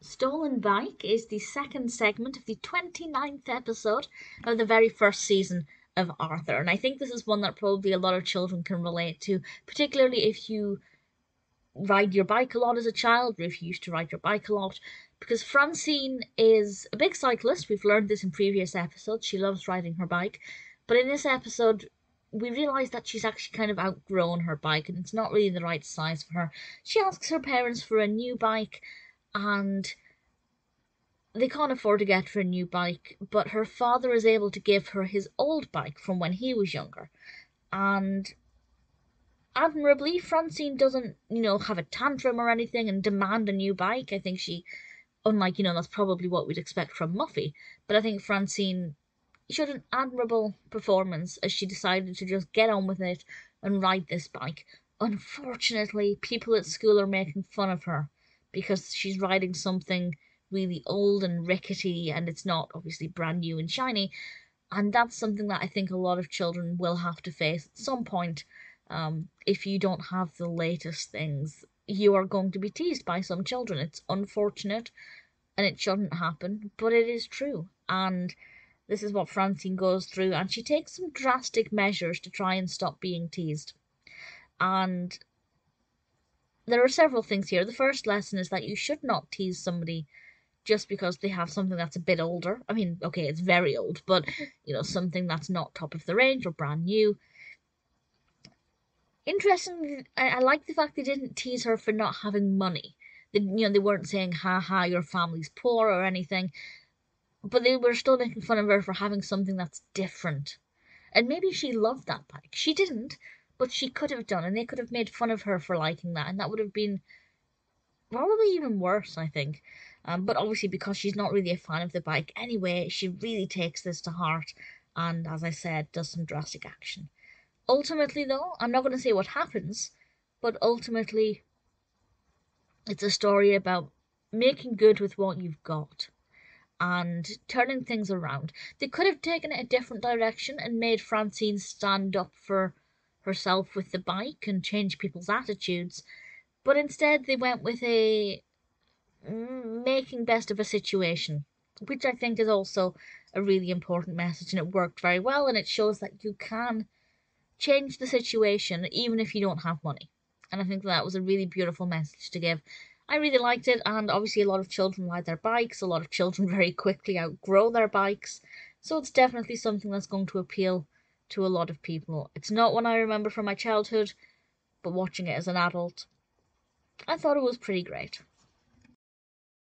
Stolen Bike is the second segment of the 29th episode of the very first season of Arthur, and I think this is one that probably a lot of children can relate to, particularly if you ride your bike a lot as a child, or if you used to ride your bike a lot, because Francine is a big cyclist. We've learned this in previous episodes. She loves riding her bike, but in this episode we realise that she's actually kind of outgrown her bike and it's not really the right size for her. She asks her parents for a new bike, and they can't afford to get her a new bike, but her father is able to give her his old bike from when he was younger. And admirably, Francine doesn't, have a tantrum or anything and demand a new bike. I think she, unlike, that's probably what we'd expect from Muffy, but I think Francine showed an admirable performance as she decided to just get on with it and ride this bike. Unfortunately, people at school are making fun of her because she's riding something really old and rickety, and it's not obviously brand new and shiny. And that's something that I think a lot of children will have to face at some point. If you don't have the latest things, you are going to be teased by some children. It's unfortunate and it shouldn't happen, but it is true. And this is what Francine goes through, and she takes some drastic measures to try and stop being teased. And there are several things here. The first lesson is that you should not tease somebody just because they have something that's a bit older. I mean, okay, it's very old, but, something that's not top of the range or brand new. Interestingly, I like the fact they didn't tease her for not having money. They weren't saying, ha ha, your family's poor or anything, but they were still making fun of her for having something that's different. And maybe she loved that bike. She didn't, but she could have done, and they could have made fun of her for liking that, and that would have been probably even worse, I think. But obviously, because she's not really a fan of the bike anyway, she really takes this to heart, and as I said, does some drastic action. Ultimately, though, I'm not going to say what happens, but ultimately, it's a story about making good with what you've got and turning things around. They could have taken it a different direction and made Francine stand up for herself with the bike and change people's attitudes, but instead they went with a making best of a situation, which I think is also a really important message, and it worked very well, and it shows that you can change the situation even if you don't have money. And I think that was a really beautiful message to give. I really liked it, and obviously a lot of children ride their bikes. A lot of children very quickly outgrow their bikes, so it's definitely something that's going to appeal to a lot of people. It's not one I remember from my childhood, but watching it as an adult, I thought it was pretty great.